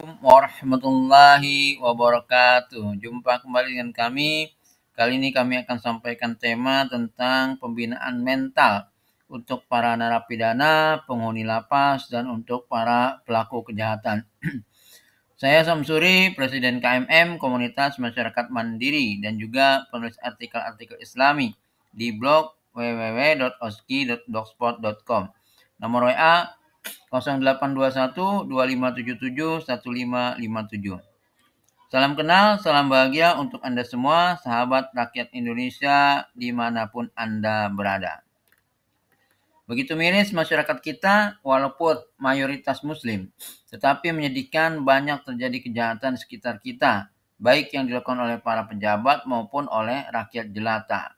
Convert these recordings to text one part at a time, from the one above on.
Warahmatullahi wabarakatuh. Jumpa kembali dengan kami. Kali ini kami akan sampaikan tema tentang pembinaan mental untuk para narapidana, penghuni lapas, dan untuk para pelaku kejahatan. Saya Samsuri, Presiden KMM, Komunitas Masyarakat Mandiri, dan juga penulis artikel-artikel Islami di blog www.oski.blogspot.com. Nomor WA 0821 2577 1557. Salam kenal, salam bahagia untuk Anda semua, sahabat rakyat Indonesia dimanapun Anda berada. Begitu miris masyarakat kita, walaupun mayoritas muslim, tetapi menyedihkan banyak terjadi kejahatan di sekitar kita, baik yang dilakukan oleh para pejabat maupun oleh rakyat jelata.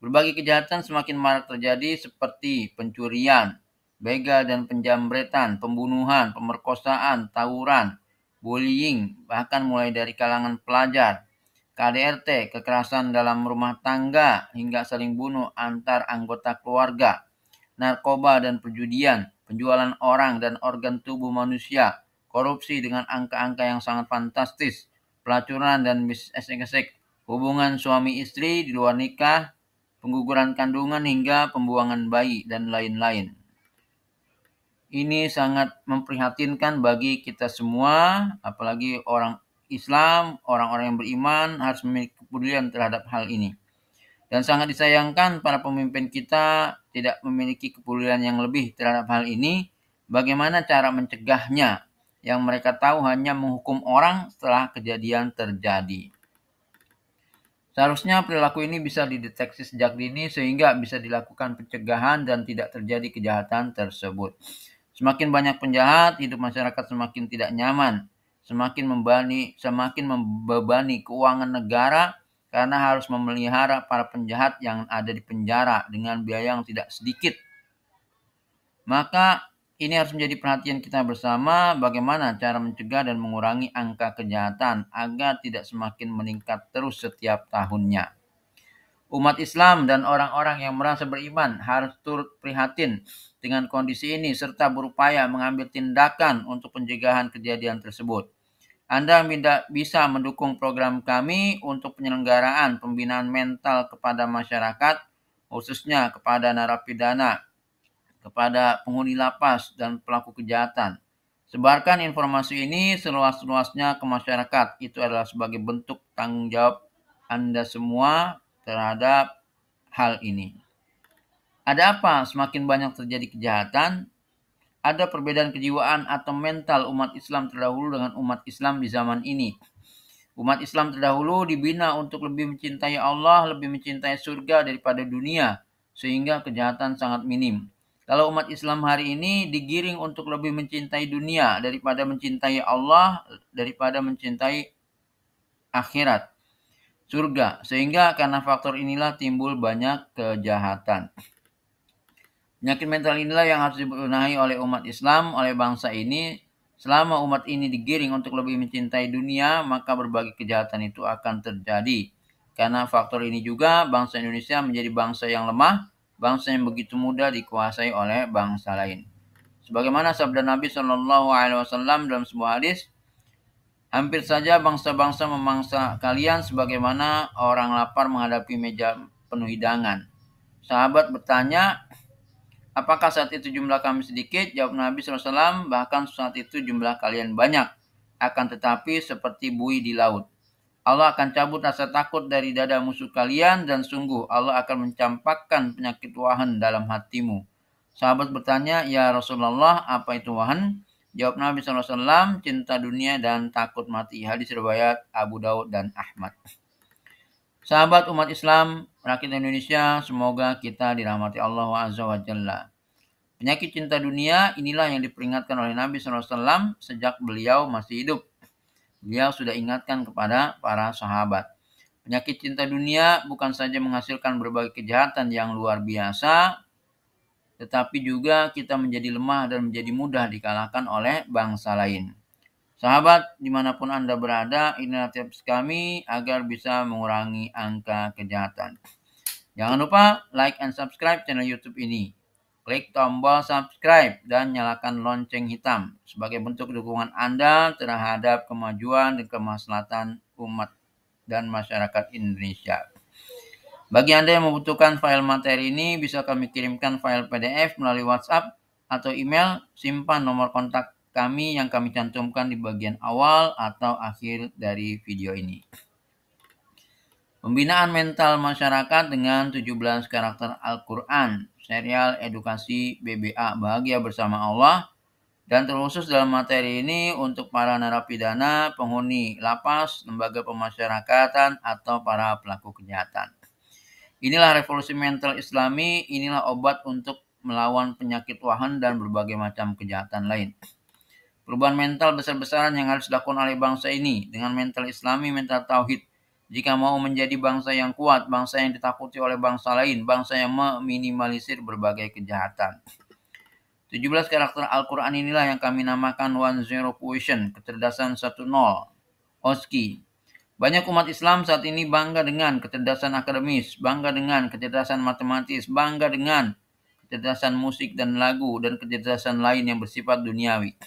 Berbagai kejahatan semakin marak terjadi seperti pencurian, begal dan penjambretan, pembunuhan, pemerkosaan, tawuran, bullying, bahkan mulai dari kalangan pelajar, KDRT, kekerasan dalam rumah tangga, hingga saling bunuh antar anggota keluarga, narkoba dan perjudian, penjualan orang dan organ tubuh manusia, korupsi dengan angka-angka yang sangat fantastis, pelacuran dan bisnis esek-esek, hubungan suami istri di luar nikah, pengguguran kandungan hingga pembuangan bayi, dan lain-lain. Ini sangat memprihatinkan bagi kita semua, apalagi orang Islam, orang-orang yang beriman harus memiliki kepedulian terhadap hal ini. Dan sangat disayangkan para pemimpin kita tidak memiliki kepedulian yang lebih terhadap hal ini. Bagaimana cara mencegahnya? Yang mereka tahu hanya menghukum orang setelah kejadian terjadi. Seharusnya perilaku ini bisa dideteksi sejak dini sehingga bisa dilakukan pencegahan dan tidak terjadi kejahatan tersebut. Semakin banyak penjahat, hidup masyarakat semakin tidak nyaman, semakin membebani keuangan negara karena harus memelihara para penjahat yang ada di penjara dengan biaya yang tidak sedikit. Maka ini harus menjadi perhatian kita bersama bagaimana cara mencegah dan mengurangi angka kejahatan agar tidak semakin meningkat terus setiap tahunnya. Umat Islam dan orang-orang yang merasa beriman harus turut prihatin dengan kondisi ini serta berupaya mengambil tindakan untuk pencegahan kejadian tersebut. Anda bisa mendukung program kami untuk penyelenggaraan pembinaan mental kepada masyarakat, khususnya kepada narapidana, kepada penghuni lapas dan pelaku kejahatan. Sebarkan informasi ini seluas-luasnya ke masyarakat. Itu adalah sebagai bentuk tanggung jawab Anda semua terhadap hal ini. Ada apa semakin banyak terjadi kejahatan? Ada perbedaan kejiwaan atau mental umat Islam terdahulu dengan umat Islam di zaman ini. Umat Islam terdahulu dibina untuk lebih mencintai Allah, lebih mencintai surga daripada dunia, sehingga kejahatan sangat minim. Kalau umat Islam hari ini digiring untuk lebih mencintai dunia daripada mencintai Allah, daripada mencintai akhirat, surga. Sehingga karena faktor inilah timbul banyak kejahatan. Penyakit mental inilah yang harus dibenahi oleh umat Islam, oleh bangsa ini. Selama umat ini digiring untuk lebih mencintai dunia, maka berbagai kejahatan itu akan terjadi. Karena faktor ini juga bangsa Indonesia menjadi bangsa yang lemah, bangsa yang begitu mudah dikuasai oleh bangsa lain. Sebagaimana sabda Nabi SAW dalam sebuah hadis, hampir saja bangsa-bangsa memangsa kalian sebagaimana orang lapar menghadapi meja penuh hidangan. Sahabat bertanya, apakah saat itu jumlah kami sedikit? Jawab Nabi SAW, bahkan saat itu jumlah kalian banyak. Akan tetapi seperti buih di laut. Allah akan cabut rasa takut dari dada musuh kalian dan sungguh Allah akan mencampakkan penyakit wahan dalam hatimu. Sahabat bertanya, ya Rasulullah, apa itu wahan? Jawab Nabi SAW, cinta dunia dan takut mati. Hadis riwayat Abu Daud dan Ahmad. Sahabat umat Islam, rakyat Indonesia, semoga kita dirahmati Allah Azza wa Jalla. Penyakit cinta dunia inilah yang diperingatkan oleh Nabi SAW sejak beliau masih hidup. Beliau sudah ingatkan kepada para sahabat. Penyakit cinta dunia bukan saja menghasilkan berbagai kejahatan yang luar biasa, tetapi juga kita menjadi lemah dan menjadi mudah dikalahkan oleh bangsa lain. Sahabat, dimanapun Anda berada, inilah tips kami agar bisa mengurangi angka kejahatan. Jangan lupa like and subscribe channel YouTube ini. klik tombol subscribe dan nyalakan lonceng hitam sebagai bentuk dukungan Anda terhadap kemajuan dan kemaslahatan umat dan masyarakat Indonesia. Bagi Anda yang membutuhkan file materi ini, bisa kami kirimkan file PDF melalui WhatsApp atau email. Simpan nomor kontak kami yang kami cantumkan di bagian awal atau akhir dari video ini. Pembinaan mental masyarakat dengan 17 karakter Al-Quran, serial edukasi BBA Bahagia Bersama Allah, dan terkhusus dalam materi ini untuk para narapidana, penghuni lapas, lembaga pemasyarakatan, atau para pelaku kejahatan. Inilah revolusi mental Islami, inilah obat untuk melawan penyakit wahan dan berbagai macam kejahatan lain. Perubahan mental besar-besaran yang harus dilakukan oleh bangsa ini dengan mental Islami, mental tauhid. Jika mau menjadi bangsa yang kuat, bangsa yang ditakuti oleh bangsa lain, bangsa yang meminimalisir berbagai kejahatan. 17 karakter Al-Quran inilah yang kami namakan 10 Quotient, kecerdasan 10, OSCI. Banyak umat Islam saat ini bangga dengan kecerdasan akademis, bangga dengan kecerdasan matematis, bangga dengan kecerdasan musik dan lagu, dan kecerdasan lain yang bersifat duniawi.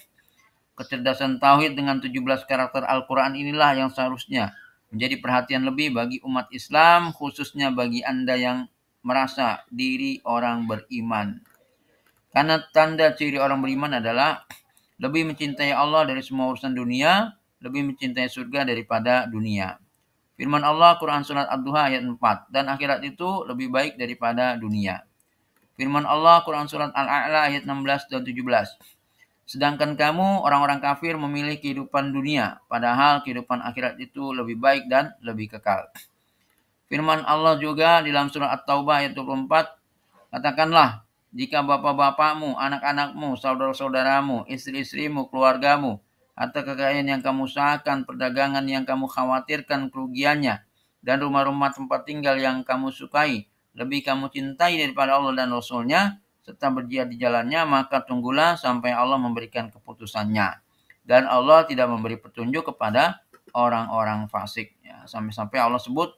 Kecerdasan tauhid dengan 17 karakter Al-Quran inilah yang seharusnya menjadi perhatian lebih bagi umat Islam, khususnya bagi Anda yang merasa diri orang beriman. Karena tanda ciri orang beriman adalah lebih mencintai Allah dari semua urusan dunia, lebih mencintai surga daripada dunia. Firman Allah Quran Surat Ad-Duha ayat 4, dan akhirat itu lebih baik daripada dunia. Firman Allah Quran Surat Al-A'la ayat 16 dan 17. Sedangkan kamu orang-orang kafir memilih kehidupan dunia, padahal kehidupan akhirat itu lebih baik dan lebih kekal. Firman Allah juga di dalam surah At-Taubah ayat 24, katakanlah, jika bapak-bapakmu, anak-anakmu, saudara-saudaramu, istri-istrimu, keluargamu, atau kekayaan yang kamu usahakan, perdagangan yang kamu khawatirkan kerugiannya, dan rumah-rumah tempat tinggal yang kamu sukai, lebih kamu cintai daripada Allah dan Rasul-Nya, serta berjihad di jalannya, maka tunggulah sampai Allah memberikan keputusannya. Dan Allah tidak memberi petunjuk kepada orang-orang fasik. Ya, sampai-sampai Allah sebut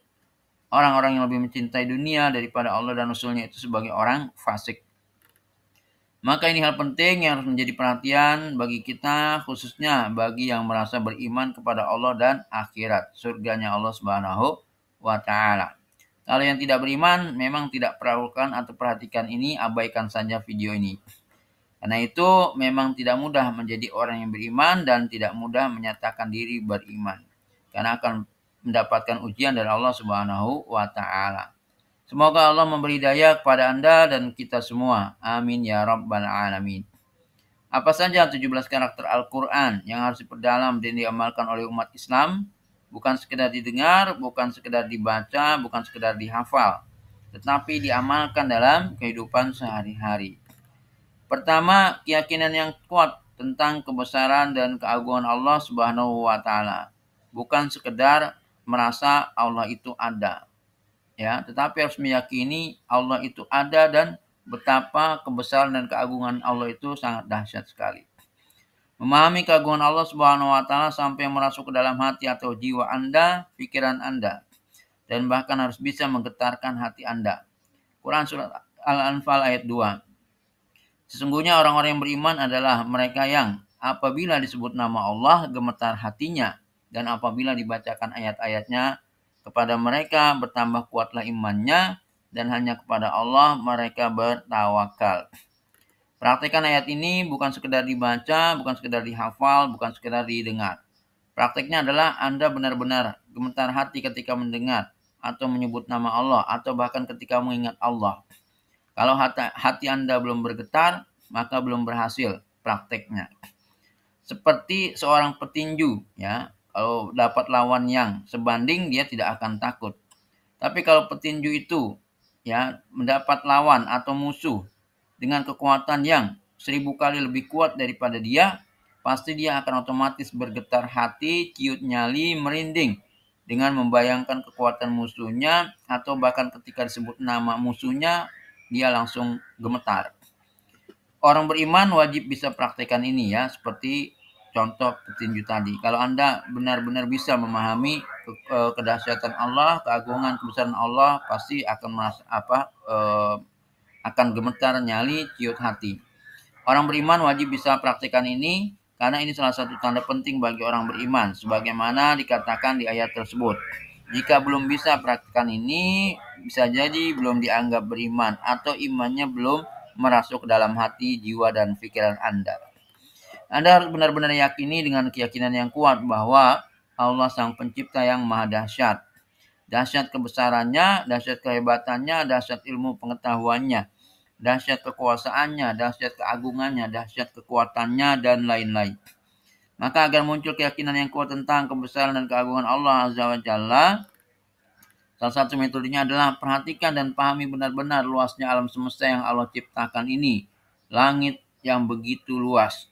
orang-orang yang lebih mencintai dunia daripada Allah dan Rasul-Nya itu sebagai orang fasik. Maka ini hal penting yang harus menjadi perhatian bagi kita, khususnya bagi yang merasa beriman kepada Allah dan akhirat, surganya Allah Subhanahu wa Ta'ala. Kalau yang tidak beriman, memang tidak perlukan atau perhatikan ini, abaikan saja video ini. Karena itu memang tidak mudah menjadi orang yang beriman dan tidak mudah menyatakan diri beriman. Karena akan mendapatkan ujian dari Allah Subhanahu wa Ta'ala. Semoga Allah memberi daya kepada Anda dan kita semua. Amin ya rabbal alamin. Apa saja 17 karakter Al-Quran yang harus diperdalam dan diamalkan oleh umat Islam? Bukan sekedar didengar, bukan sekedar dibaca, bukan sekedar dihafal, tetapi diamalkan dalam kehidupan sehari-hari. Pertama, keyakinan yang kuat tentang kebesaran dan keagungan Allah Subhanahu wa Ta'ala. Bukan sekedar merasa Allah itu ada, ya, tetapi harus meyakini Allah itu ada dan betapa kebesaran dan keagungan Allah itu sangat dahsyat sekali. Memahami keagungan Allah Subhanahu wa Ta'ala sampai merasuk ke dalam hati atau jiwa Anda, pikiran Anda, dan bahkan harus bisa menggetarkan hati Anda. Quran Surat Al-Anfal ayat 2. Sesungguhnya orang-orang yang beriman adalah mereka yang apabila disebut nama Allah gemetar hatinya, dan apabila dibacakan ayat-ayatnya kepada mereka bertambah kuatlah imannya, dan hanya kepada Allah mereka bertawakal. Praktekkan ayat ini bukan sekedar dibaca, bukan sekedar dihafal, bukan sekedar didengar. Prakteknya adalah Anda benar-benar gemetar hati ketika mendengar atau menyebut nama Allah, atau bahkan ketika mengingat Allah. Kalau hati Anda belum bergetar, maka belum berhasil prakteknya. Seperti seorang petinju, ya, kalau dapat lawan yang sebanding, dia tidak akan takut. Tapi kalau petinju itu, ya, mendapat lawan atau musuh dengan kekuatan yang 1000 kali lebih kuat daripada dia, pasti dia akan otomatis bergetar hati, ciut nyali, merinding dengan membayangkan kekuatan musuhnya, atau bahkan ketika disebut nama musuhnya, dia langsung gemetar. Orang beriman wajib bisa praktekkan ini, ya, seperti contoh petinju tadi. Kalau Anda benar-benar bisa memahami kedahsyatan Allah, keagungan kebesaran Allah, pasti akan akan gemetar nyali ciut hati. Orang beriman wajib bisa praktikkan ini karena ini salah satu tanda penting bagi orang beriman sebagaimana dikatakan di ayat tersebut. Jika belum bisa praktikkan ini, bisa jadi belum dianggap beriman atau imannya belum merasuk ke dalam hati, jiwa, dan pikiran Anda. Anda harus benar-benar yakini dengan keyakinan yang kuat bahwa Allah Sang Pencipta yang Maha Dahsyat. Dahsyat kebesarannya, dahsyat kehebatannya, dahsyat ilmu pengetahuannya, dahsyat kekuasaannya, dahsyat keagungannya, dahsyat kekuatannya, dan lain-lain. Maka agar muncul keyakinan yang kuat tentang kebesaran dan keagungan Allah Azza wa Jalla, salah satu metodenya adalah perhatikan dan pahami benar-benar luasnya alam semesta yang Allah ciptakan ini. Langit yang begitu luas.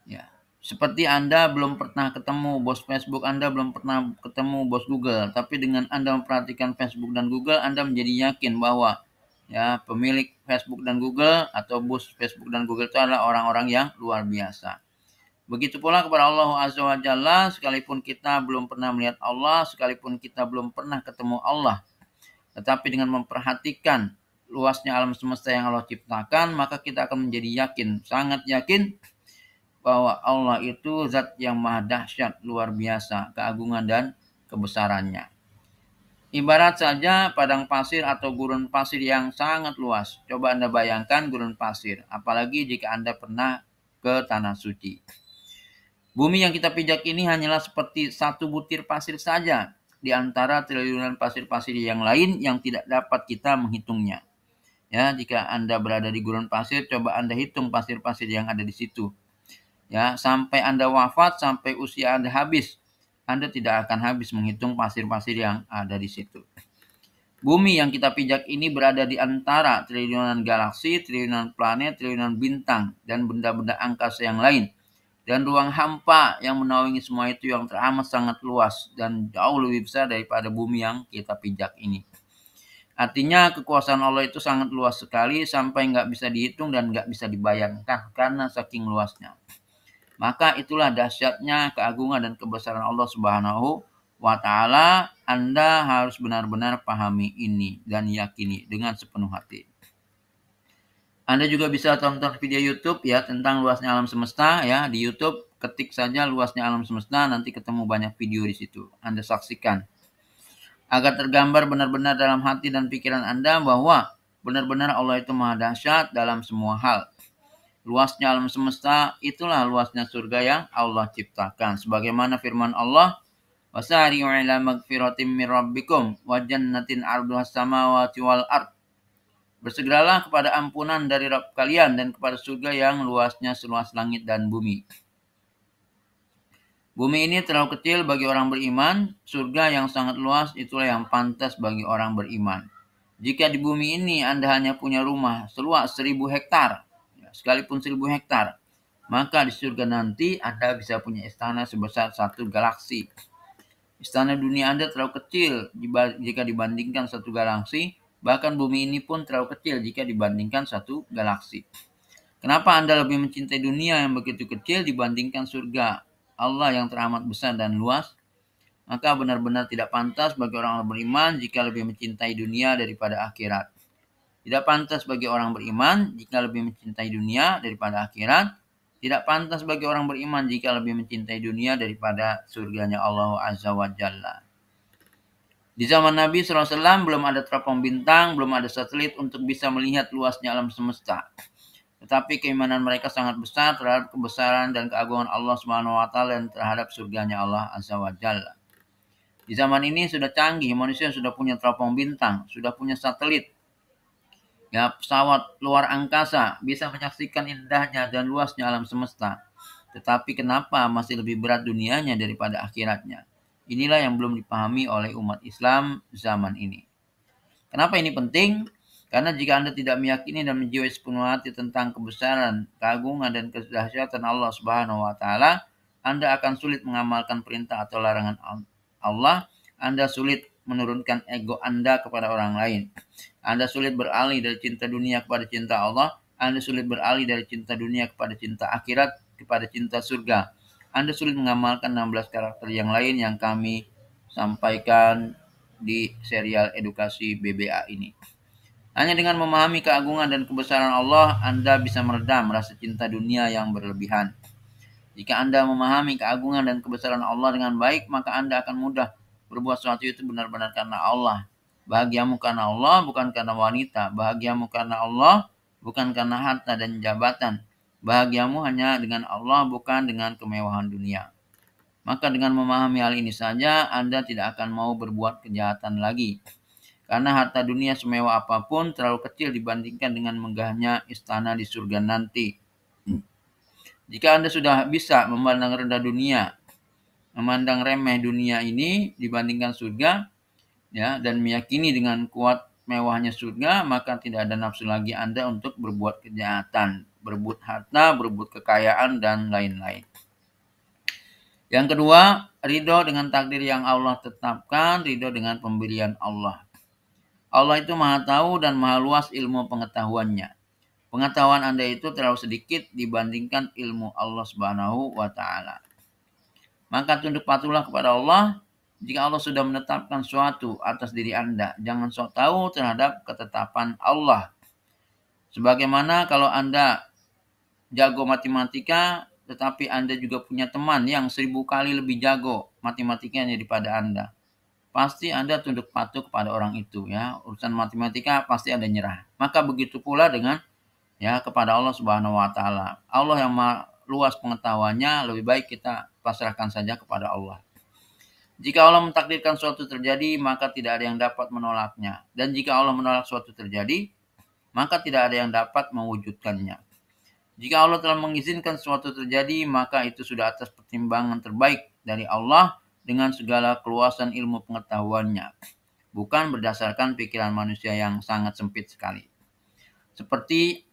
Ya. Seperti Anda belum pernah ketemu bos Facebook, Anda belum pernah ketemu bos Google, tapi dengan Anda memperhatikan Facebook dan Google, Anda menjadi yakin bahwa ya pemilik Facebook dan Google atau bos Facebook dan Google itu adalah orang-orang yang luar biasa. Begitu pula kepada Allah Azza wa Jalla, sekalipun kita belum pernah melihat Allah, sekalipun kita belum pernah ketemu Allah, tetapi dengan memperhatikan luasnya alam semesta yang Allah ciptakan, maka kita akan menjadi yakin, sangat yakin bahwa Allah itu zat yang maha dahsyat, luar biasa, keagungan dan kebesarannya. Ibarat saja padang pasir atau gurun pasir yang sangat luas. Coba Anda bayangkan gurun pasir, apalagi jika Anda pernah ke Tanah Suci. Bumi yang kita pijak ini hanyalah seperti satu butir pasir saja di antara triliunan pasir-pasir yang lain yang tidak dapat kita menghitungnya. Ya, jika Anda berada di gurun pasir, coba Anda hitung pasir-pasir yang ada di situ. Ya, sampai Anda wafat, sampai usia Anda habis, Anda tidak akan habis menghitung pasir-pasir yang ada di situ. Bumi yang kita pijak ini berada di antara triliunan galaksi, triliunan planet, triliunan bintang, dan benda-benda angkasa yang lain. Dan ruang hampa yang menaungi semua itu yang teramat sangat luas dan jauh lebih besar daripada bumi yang kita pijak ini. Artinya kekuasaan Allah itu sangat luas sekali sampai nggak bisa dihitung dan nggak bisa dibayangkan karena saking luasnya. Maka itulah dahsyatnya keagungan dan kebesaran Allah Subhanahu wa Ta'ala. Anda harus benar-benar pahami ini dan yakini dengan sepenuh hati. Anda juga bisa tonton video YouTube ya tentang luasnya alam semesta ya di YouTube. Ketik saja luasnya alam semesta, nanti ketemu banyak video di situ. Anda saksikan. Agar tergambar benar-benar dalam hati dan pikiran Anda bahwa benar-benar Allah itu maha dahsyat dalam semua hal. Luasnya alam semesta itulah luasnya surga yang Allah ciptakan. Sebagaimana firman Allah, "Wasari'u ila magfiratin min rabbikum wa jannatin 'arduhas samawati wal ard." Bersegeralah kepada ampunan dari Rabb kalian dan kepada surga yang luasnya seluas langit dan bumi. Bumi ini terlalu kecil bagi orang beriman, surga yang sangat luas itulah yang pantas bagi orang beriman. Jika di bumi ini Anda hanya punya rumah seluas 1000 hektar, sekalipun 1000 hektar, maka di surga nanti Anda bisa punya istana sebesar satu galaksi. Istana dunia Anda terlalu kecil jika dibandingkan satu galaksi, bahkan bumi ini pun terlalu kecil jika dibandingkan satu galaksi. Kenapa Anda lebih mencintai dunia yang begitu kecil dibandingkan surga Allah yang teramat besar dan luas? Maka benar-benar tidak pantas bagi orang beriman jika lebih mencintai dunia daripada akhirat. Tidak pantas bagi orang beriman jika lebih mencintai dunia daripada akhirat. Tidak pantas bagi orang beriman jika lebih mencintai dunia daripada surganya Allah Azza wa Jalla. Di zaman Nabi SAW belum ada teropong bintang, belum ada satelit untuk bisa melihat luasnya alam semesta. Tetapi keimanan mereka sangat besar terhadap kebesaran dan keagungan Allah Subhanahu wa Ta'ala dan terhadap surganya Allah Azza wa Jalla. Di zaman ini sudah canggih, manusia sudah punya teropong bintang, sudah punya satelit. Ya, pesawat luar angkasa bisa menyaksikan indahnya dan luasnya alam semesta. Tetapi kenapa masih lebih berat dunianya daripada akhiratnya? Inilah yang belum dipahami oleh umat Islam zaman ini. Kenapa ini penting? Karena jika Anda tidak meyakini dan menjiwai sepenuh hati tentang kebesaran, keagungan, dan kedahsyatan Allah Subhanahu wa Ta'ala, Anda akan sulit mengamalkan perintah atau larangan Allah. Anda sulit menurunkan ego Anda kepada orang lain. Anda sulit beralih dari cinta dunia kepada cinta Allah. Anda sulit beralih dari cinta dunia kepada cinta akhirat, kepada cinta surga. Anda sulit mengamalkan 16 karakter yang lain yang kami sampaikan di serial edukasi BBA ini. Hanya dengan memahami keagungan dan kebesaran Allah, Anda bisa meredam rasa cinta dunia yang berlebihan. Jika Anda memahami keagungan dan kebesaran Allah dengan baik, maka Anda akan mudah berbuat sesuatu itu benar-benar karena Allah. Bahagiamu karena Allah, bukan karena wanita. Bahagiamu karena Allah, bukan karena harta dan jabatan. Bahagiamu hanya dengan Allah, bukan dengan kemewahan dunia. Maka dengan memahami hal ini saja, Anda tidak akan mau berbuat kejahatan lagi. Karena harta dunia semewah apapun terlalu kecil dibandingkan dengan megahnya istana di surga nanti. Jika Anda sudah bisa memandang rendah dunia, memandang remeh dunia ini dibandingkan surga, ya, dan meyakini dengan kuat mewahnya surga, maka tidak ada nafsu lagi Anda untuk berbuat kejahatan, berebut harta, berebut kekayaan, dan lain-lain. Yang kedua, ridho dengan takdir yang Allah tetapkan, ridho dengan pemberian Allah. Allah itu maha tahu dan maha luas ilmu pengetahuannya. Pengetahuan Anda itu terlalu sedikit dibandingkan ilmu Allah Subhanahu wa Ta'ala. Maka tunduk patuhlah kepada Allah. Jika Allah sudah menetapkan suatu atas diri Anda, jangan sok tahu terhadap ketetapan Allah. Sebagaimana kalau Anda jago matematika, tetapi Anda juga punya teman yang 1000 kali lebih jago matematikanya daripada Anda. Pasti Anda tunduk patuh kepada orang itu, ya. Urusan matematika pasti Anda nyerah. Maka begitu pula dengan kepada Allah Subhanahu wa Ta'ala. Allah yang luas pengetahuannya, lebih baik kita pasrahkan saja kepada Allah. Jika Allah mentakdirkan suatu terjadi, maka tidak ada yang dapat menolaknya. Dan jika Allah menolak suatu terjadi, maka tidak ada yang dapat mewujudkannya. Jika Allah telah mengizinkan suatu terjadi, maka itu sudah atas pertimbangan terbaik dari Allah dengan segala keluasan ilmu pengetahuannya, bukan berdasarkan pikiran manusia yang sangat sempit sekali. Seperti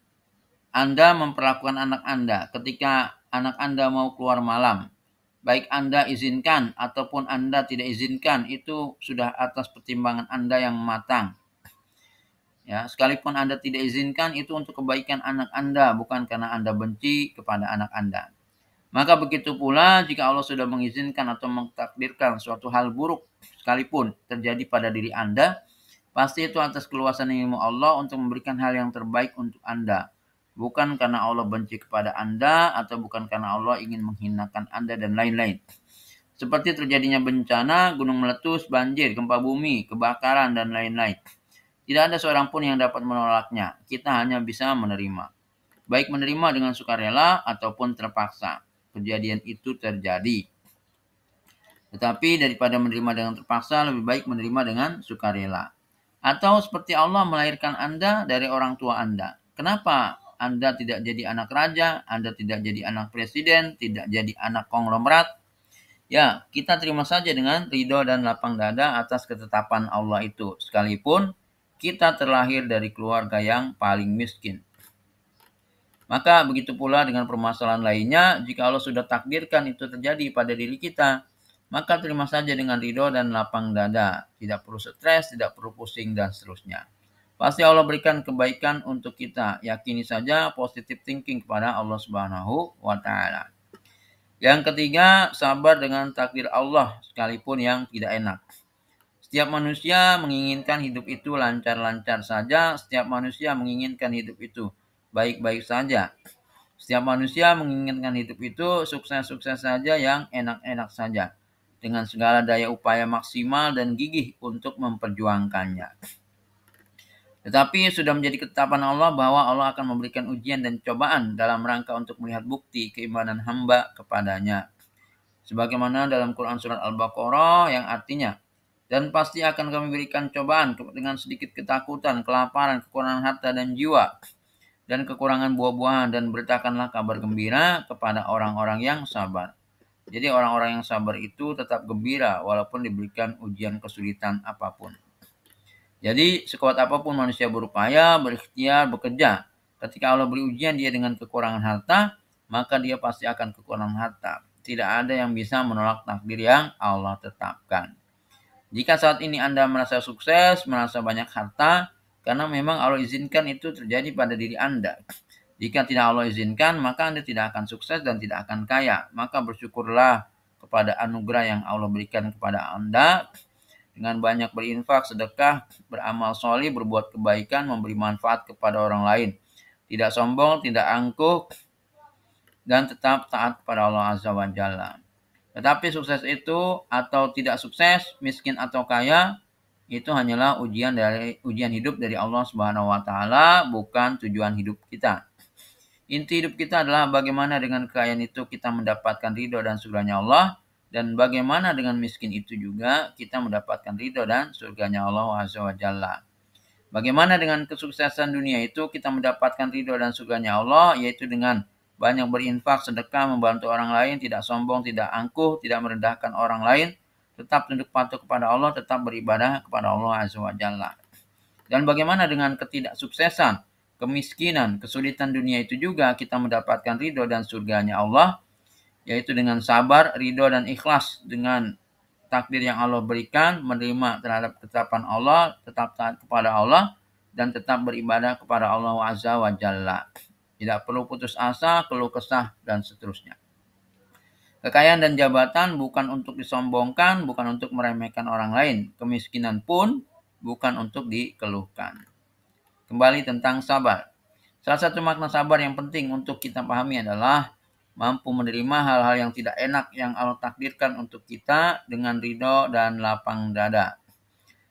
Anda memperlakukan anak Anda ketika anak Anda mau keluar malam. Baik Anda izinkan ataupun Anda tidak izinkan, itu sudah atas pertimbangan Anda yang matang. Ya, sekalipun Anda tidak izinkan, itu untuk kebaikan anak Anda, bukan karena Anda benci kepada anak Anda. Maka begitu pula jika Allah sudah mengizinkan atau mentakdirkan suatu hal buruk sekalipun terjadi pada diri Anda, pasti itu atas keluasan ilmu Allah untuk memberikan hal yang terbaik untuk Anda. Bukan karena Allah benci kepada Anda atau bukan karena Allah ingin menghinakan Anda dan lain-lain. Seperti terjadinya bencana, gunung meletus, banjir, gempa bumi, kebakaran, dan lain-lain. Tidak ada seorang pun yang dapat menolaknya. Kita hanya bisa menerima. Baik menerima dengan sukarela ataupun terpaksa. Kejadian itu terjadi. Tetapi daripada menerima dengan terpaksa, lebih baik menerima dengan sukarela. Atau seperti Allah melahirkan Anda dari orang tua Anda. Kenapa Anda tidak jadi anak raja, Anda tidak jadi anak presiden, tidak jadi anak konglomerat? Ya, kita terima saja dengan ridho dan lapang dada atas ketetapan Allah itu. Sekalipun kita terlahir dari keluarga yang paling miskin. Maka begitu pula dengan permasalahan lainnya, jika Allah sudah takdirkan itu terjadi pada diri kita, maka terima saja dengan ridho dan lapang dada. Tidak perlu stres, tidak perlu pusing, dan seterusnya. Pasti Allah berikan kebaikan untuk kita. Yakini saja positive thinking kepada Allah Subhanahu wa Ta'ala. Yang ketiga, sabar dengan takdir Allah sekalipun yang tidak enak. Setiap manusia menginginkan hidup itu lancar-lancar saja. Setiap manusia menginginkan hidup itu baik-baik saja. Setiap manusia menginginkan hidup itu sukses-sukses saja, yang enak-enak saja, dengan segala daya upaya maksimal dan gigih untuk memperjuangkannya. Tetapi sudah menjadi ketetapan Allah bahwa Allah akan memberikan ujian dan cobaan dalam rangka untuk melihat bukti keimanan hamba kepadanya. Sebagaimana dalam Quran Surat Al-Baqarah yang artinya, dan pasti akan kami berikan cobaan dengan sedikit ketakutan, kelaparan, kekurangan harta dan jiwa, dan kekurangan buah-buahan, dan beritakanlah kabar gembira kepada orang-orang yang sabar. Jadi orang-orang yang sabar itu tetap gembira walaupun diberikan ujian kesulitan apapun. Jadi sekuat apapun manusia berupaya, berikhtiar, bekerja, ketika Allah beri ujian dia dengan kekurangan harta, maka dia pasti akan kekurangan harta. Tidak ada yang bisa menolak takdir yang Allah tetapkan. Jika saat ini Anda merasa sukses, merasa banyak harta, karena memang Allah izinkan itu terjadi pada diri Anda. Jika tidak Allah izinkan, maka Anda tidak akan sukses dan tidak akan kaya. Maka bersyukurlah kepada anugerah yang Allah berikan kepada Anda. dengan banyak berinfak, sedekah, beramal soleh, berbuat kebaikan, memberi manfaat kepada orang lain. Tidak sombong, tidak angkuh, dan tetap taat kepada Allah Azza wa Jalla. Tetapi sukses itu atau tidak sukses, miskin atau kaya, itu hanyalah ujian hidup dari Allah Subhanahu wa taala, bukan tujuan hidup kita. Inti hidup kita adalah bagaimana dengan kekayaan itu kita mendapatkan ridho dan surganya Allah, dan bagaimana dengan miskin itu juga kita mendapatkan ridho dan surganya Allah Azza wa Jalla. Bagaimana dengan kesuksesan dunia itu kita mendapatkan ridho dan surganya Allah, yaitu dengan banyak berinfak, sedekah, membantu orang lain, tidak sombong, tidak angkuh, tidak merendahkan orang lain, tetap tunduk patuh kepada Allah, tetap beribadah kepada Allah Azza wa Jalla. Dan bagaimana dengan ketidaksuksesan, kemiskinan, kesulitan dunia itu juga kita mendapatkan ridho dan surganya Allah, yaitu dengan sabar, ridho dan ikhlas dengan takdir yang Allah berikan, menerima terhadap ketetapan Allah, tetap taat kepada Allah, dan tetap beribadah kepada Allah Azza wa Jalla. Tidak perlu putus asa, keluh kesah, dan seterusnya. Kekayaan dan jabatan bukan untuk disombongkan, bukan untuk meremehkan orang lain. Kemiskinan pun bukan untuk dikeluhkan. Kembali tentang sabar. Salah satu makna sabar yang penting untuk kita pahami adalah mampu menerima hal-hal yang tidak enak yang Allah takdirkan untuk kita dengan ridho dan lapang dada.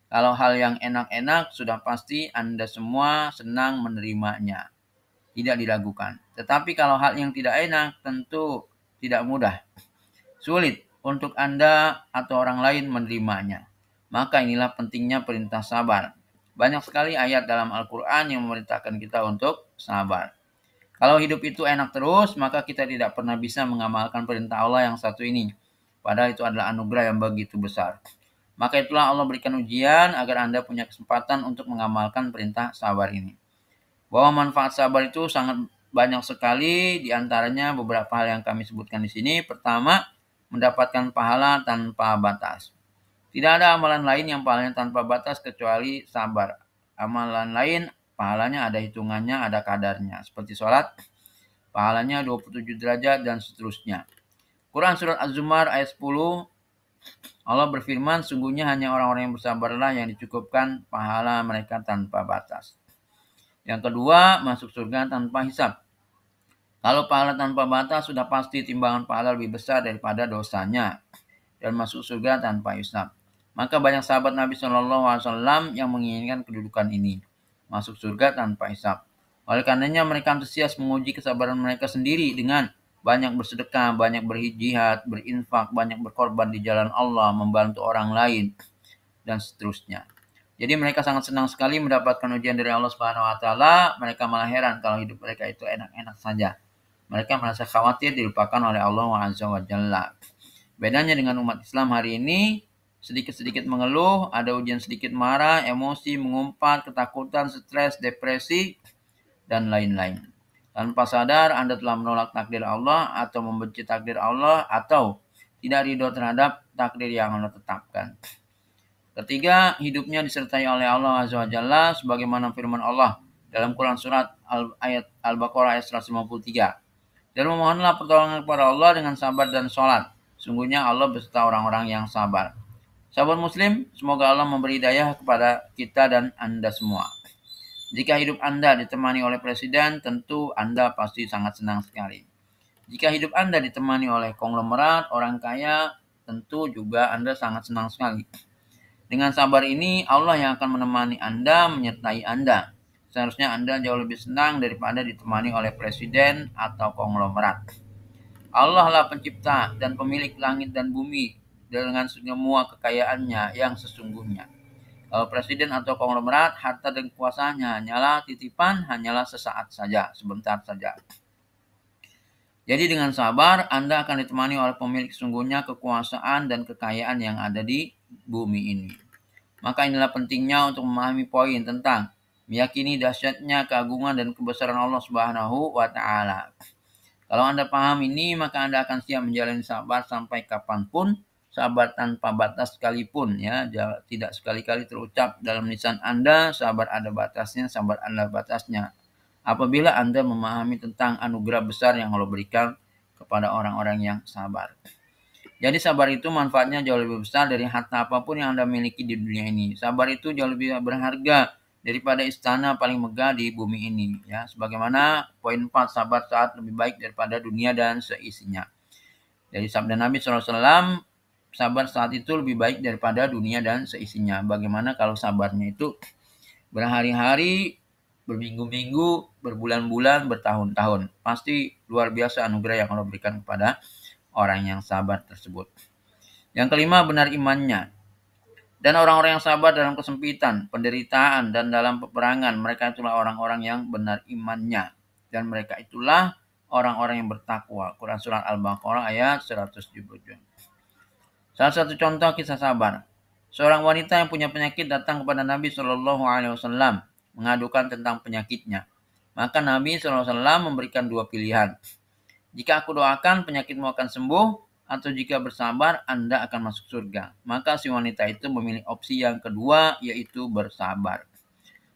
Kalau hal yang enak-enak sudah pasti Anda semua senang menerimanya. Tidak diragukan. Tetapi kalau hal yang tidak enak tentu tidak mudah. Sulit untuk Anda atau orang lain menerimanya. Maka inilah pentingnya perintah sabar. Banyak sekali ayat dalam Al-Quran yang memerintahkan kita untuk sabar. Kalau hidup itu enak terus, maka kita tidak pernah bisa mengamalkan perintah Allah yang satu ini. Padahal itu adalah anugerah yang begitu besar. Maka itulah Allah berikan ujian agar Anda punya kesempatan untuk mengamalkan perintah sabar ini. Bahwa manfaat sabar itu sangat banyak sekali, diantaranya beberapa hal yang kami sebutkan di sini. Pertama, mendapatkan pahala tanpa batas. Tidak ada amalan lain yang pahalanya tanpa batas kecuali sabar. Amalan lain pahalanya ada hitungannya, ada kadarnya. Seperti sholat, pahalanya 27 derajat dan seterusnya. Quran Surat Az-Zumar ayat 10, Allah berfirman, sungguhnya hanya orang-orang yang bersabarlah yang dicukupkan pahala mereka tanpa batas. Yang kedua, masuk surga tanpa hisab. Kalau pahala tanpa batas, sudah pasti timbangan pahala lebih besar daripada dosanya. Dan masuk surga tanpa hisab. Maka banyak sahabat Nabi SAW yang menginginkan kedudukan ini. Masuk surga tanpa hisab. Oleh karenanya mereka antusias menguji kesabaran mereka sendiri dengan banyak bersedekah, banyak berjihad, berinfak, banyak berkorban di jalan Allah, membantu orang lain, dan seterusnya. Jadi mereka sangat senang sekali mendapatkan ujian dari Allah Subhanahu wa taala. Mereka malah heran kalau hidup mereka itu enak-enak saja. Mereka merasa khawatir dilupakan oleh Allah Azza wa Jalla. Bedanya dengan umat Islam hari ini, sedikit-sedikit mengeluh, ada ujian sedikit marah, emosi, mengumpat, ketakutan, stres, depresi, dan lain-lain. Tanpa sadar Anda telah menolak takdir Allah atau membenci takdir Allah atau tidak ridho terhadap takdir yang Allah tetapkan. Ketiga, hidupnya disertai oleh Allah Azza wa Jalla sebagaimana firman Allah dalam Quran Surat Al-Baqarah ayat 153. Dan memohonlah pertolongan kepada Allah dengan sabar dan sholat. Sungguhnya Allah beserta orang-orang yang sabar. Sahabat Muslim, semoga Allah memberi hidayah kepada kita dan Anda semua. Jika hidup Anda ditemani oleh Presiden, tentu Anda pasti sangat senang sekali. Jika hidup Anda ditemani oleh konglomerat, orang kaya, tentu juga Anda sangat senang sekali. Dengan sabar ini, Allah yang akan menemani Anda, menyertai Anda. Seharusnya Anda jauh lebih senang daripada ditemani oleh presiden atau konglomerat. Allah lah pencipta dan pemilik langit dan bumi dengan semua kekayaannya yang sesungguhnya. Kalau presiden atau konglomerat, harta dan kekuasaannya hanyalah titipan, hanyalah sesaat saja, sebentar saja. Jadi dengan sabar, Anda akan ditemani oleh pemilik sesungguhnya kekuasaan dan kekayaan yang ada di bumi ini. Maka inilah pentingnya untuk memahami poin tentang meyakini dahsyatnya keagungan dan kebesaran Allah Subhanahu wa taala. Kalau Anda paham ini, maka Anda akan siap menjalani sabar sampai kapanpun, sabar tanpa batas sekalipun, ya, tidak sekali-kali terucap dalam lisan Anda, sabar ada batasnya, sabar ada batasnya. Apabila Anda memahami tentang anugerah besar yang Allah berikan kepada orang-orang yang sabar. Jadi sabar itu manfaatnya jauh lebih besar dari harta apapun yang Anda miliki di dunia ini. Sabar itu jauh lebih berharga daripada istana paling megah di bumi ini. Ya, sebagaimana poin 4, sabar saat lebih baik daripada dunia dan seisinya. Dari sabda Nabi SAW, sabar saat itu lebih baik daripada dunia dan seisinya. Bagaimana kalau sabarnya itu berhari-hari, berminggu-minggu, berbulan-bulan, bertahun-tahun. Pasti luar biasa anugerah yang Allah berikan kepada orang yang sabar tersebut. Yang kelima, benar imannya. Dan orang-orang yang sabar dalam kesempitan, penderitaan, dan dalam peperangan, mereka itulah orang-orang yang benar imannya. Dan mereka itulah orang-orang yang bertakwa. Quran Surat Al-Baqarah ayat 177. Salah satu contoh kisah sabar. Seorang wanita yang punya penyakit datang kepada Nabi SAW mengadukan tentang penyakitnya. Maka Nabi SAW memberikan dua pilihan. Jika aku doakan, penyakitmu akan sembuh, atau jika bersabar, Anda akan masuk surga. Maka si wanita itu memilih opsi yang kedua, yaitu bersabar.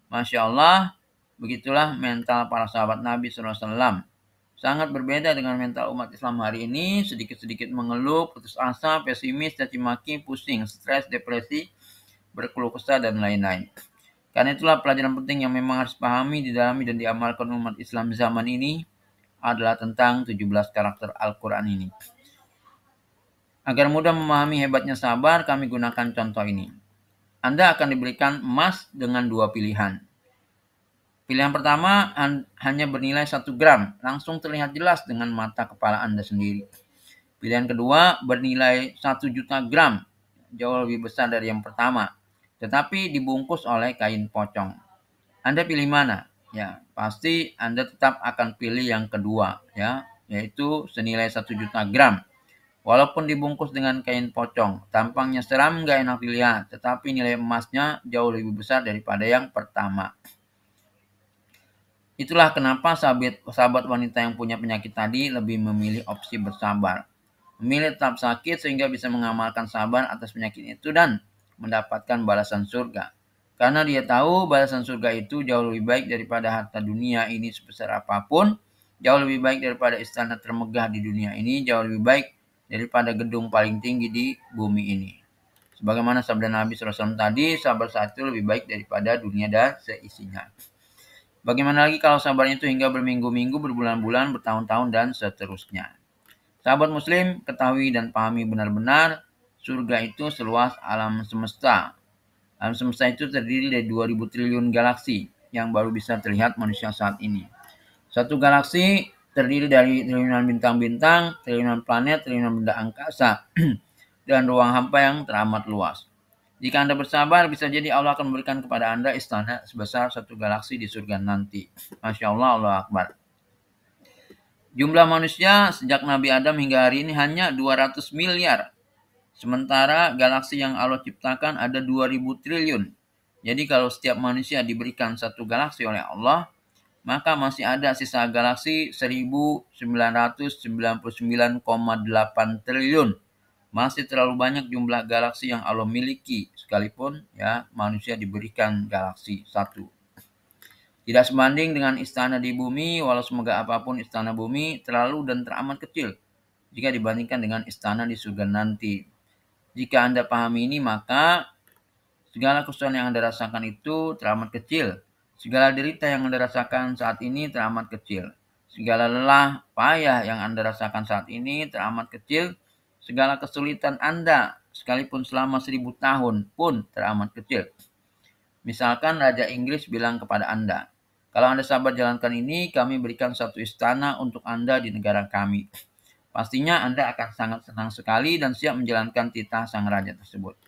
Masya Allah, begitulah mental para sahabat Nabi SAW. Sangat berbeda dengan mental umat Islam hari ini, sedikit-sedikit mengeluh, putus asa, pesimis, caci maki, pusing, stres, depresi, berkeluh kesah, dan lain-lain. Karena itulah pelajaran penting yang memang harus pahami, didalami, dan diamalkan umat Islam zaman ini adalah tentang 17 karakter Al-Quran ini. Agar mudah memahami hebatnya sabar, kami gunakan contoh ini. Anda akan diberikan emas dengan dua pilihan. Pilihan pertama hanya bernilai 1 gram, langsung terlihat jelas dengan mata kepala Anda sendiri. Pilihan kedua bernilai 1 juta gram, jauh lebih besar dari yang pertama, tetapi dibungkus oleh kain pocong. Anda pilih mana? Ya, pasti Anda tetap akan pilih yang kedua, ya, yaitu senilai 1 juta gram. Walaupun dibungkus dengan kain pocong, tampangnya seram gak enak dilihat, tetapi nilai emasnya jauh lebih besar daripada yang pertama. Itulah kenapa sahabat wanita yang punya penyakit tadi lebih memilih opsi bersabar. Memilih tetap sakit sehingga bisa mengamalkan sabar atas penyakit itu dan mendapatkan balasan surga. Karena dia tahu balasan surga itu jauh lebih baik daripada harta dunia ini sebesar apapun, jauh lebih baik daripada istana termegah di dunia ini, jauh lebih baik daripada gedung paling tinggi di bumi ini. Sebagaimana sabda Nabi SAW tadi, sabar saat itu lebih baik daripada dunia dan seisinya. Bagaimana lagi kalau sabarnya itu hingga berminggu-minggu, berbulan-bulan, bertahun-tahun, dan seterusnya. Sahabat muslim, ketahui dan pahami benar-benar, surga itu seluas alam semesta. Alam semesta itu terdiri dari 2000 triliun galaksi yang baru bisa terlihat manusia saat ini. Satu galaksi terdiri dari triliunan bintang-bintang, triliunan planet, triliunan benda angkasa, dan ruang hampa yang teramat luas. Jika Anda bersabar, bisa jadi Allah akan memberikan kepada Anda istana sebesar satu galaksi di surga nanti. Masya Allah, Allah Akbar. Jumlah manusia sejak Nabi Adam hingga hari ini hanya 200 miliar. Sementara galaksi yang Allah ciptakan ada 2000 triliun. Jadi kalau setiap manusia diberikan satu galaksi oleh Allah, maka masih ada sisa galaksi 1999,8 triliun. Masih terlalu banyak jumlah galaksi yang Allah miliki, sekalipun ya manusia diberikan galaksi satu. Tidak sebanding dengan istana di bumi, walau semegah apapun istana bumi, terlalu dan teramat kecil jika dibandingkan dengan istana di surga nanti. Jika Anda pahami ini, maka segala kesusahan yang Anda rasakan itu teramat kecil. Segala derita yang Anda rasakan saat ini teramat kecil. Segala lelah, payah yang Anda rasakan saat ini teramat kecil. Segala kesulitan Anda, sekalipun selama 1000 tahun pun teramat kecil. Misalkan Raja Inggris bilang kepada Anda, kalau Anda sabar jalankan ini, kami berikan satu istana untuk Anda di negara kami. Pastinya Anda akan sangat senang sekali dan siap menjalankan titah sang raja tersebut.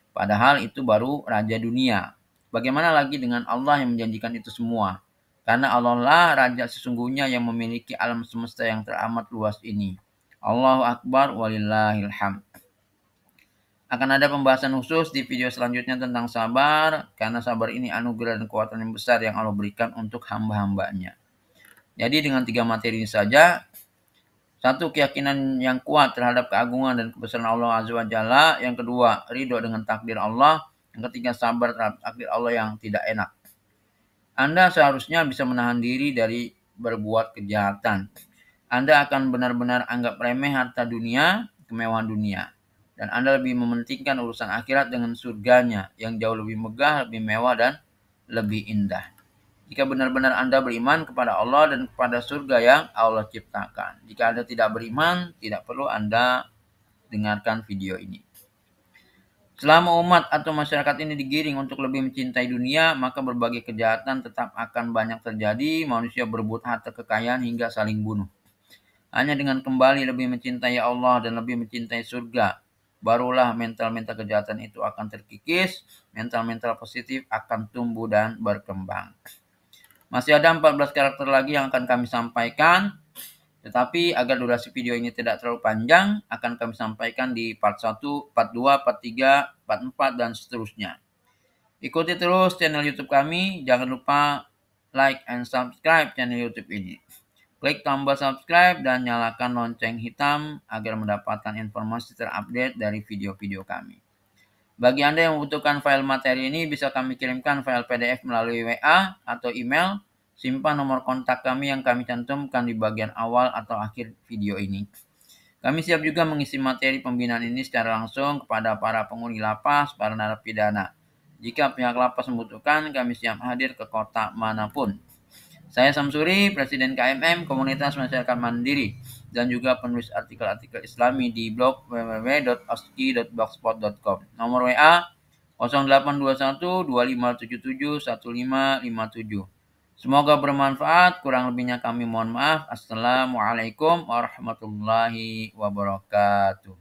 Padahal itu baru raja dunia. Bagaimana lagi dengan Allah yang menjanjikan itu semua? Karena Allah lah raja sesungguhnya yang memiliki alam semesta yang teramat luas ini. Allahu Akbar walillahil hamd. Akan ada pembahasan khusus di video selanjutnya tentang sabar, karena sabar ini anugerah dan kekuatan yang besar yang Allah berikan untuk hamba-hambanya. Jadi dengan 3 materi ini saja, satu, keyakinan yang kuat terhadap keagungan dan kebesaran Allah Azza wa Jalla. Yang kedua, ridho dengan takdir Allah. Yang ketiga, sabar terhadap takdir Allah yang tidak enak. Anda seharusnya bisa menahan diri dari berbuat kejahatan. Anda akan benar-benar anggap remeh harta dunia, kemewahan dunia. Dan Anda lebih mementingkan urusan akhirat dengan surganya yang jauh lebih megah, lebih mewah, dan lebih indah. Jika benar-benar Anda beriman kepada Allah dan kepada surga yang Allah ciptakan. Jika Anda tidak beriman, tidak perlu Anda dengarkan video ini. Selama umat atau masyarakat ini digiring untuk lebih mencintai dunia, maka berbagai kejahatan tetap akan banyak terjadi. Manusia berebut harta kekayaan hingga saling bunuh. Hanya dengan kembali lebih mencintai Allah dan lebih mencintai surga, barulah mental-mental kejahatan itu akan terkikis, mental-mental positif akan tumbuh dan berkembang. Masih ada 14 karakter lagi yang akan kami sampaikan. Tetapi agar durasi video ini tidak terlalu panjang, akan kami sampaikan di part 1, part 2, part 3, part 4, dan seterusnya. Ikuti terus channel YouTube kami. Jangan lupa like and subscribe channel YouTube ini. Klik tombol subscribe dan nyalakan lonceng hitam agar mendapatkan informasi terupdate dari video-video kami. Bagi Anda yang membutuhkan file materi ini, bisa kami kirimkan file PDF melalui WA atau email. Simpan nomor kontak kami yang kami cantumkan di bagian awal atau akhir video ini. Kami siap juga mengisi materi pembinaan ini secara langsung kepada para penghuni lapas, para narapidana. Jika pihak lapas membutuhkan, kami siap hadir ke kota manapun. Saya Samsuri, Presiden KMM, Komunitas Masyarakat Mandiri, dan juga penulis artikel-artikel Islami di blog www.oski.blogspot.com. Nomor WA 0821 2577 1557. Semoga bermanfaat, kurang lebihnya kami mohon maaf. Assalamualaikum warahmatullahi wabarakatuh.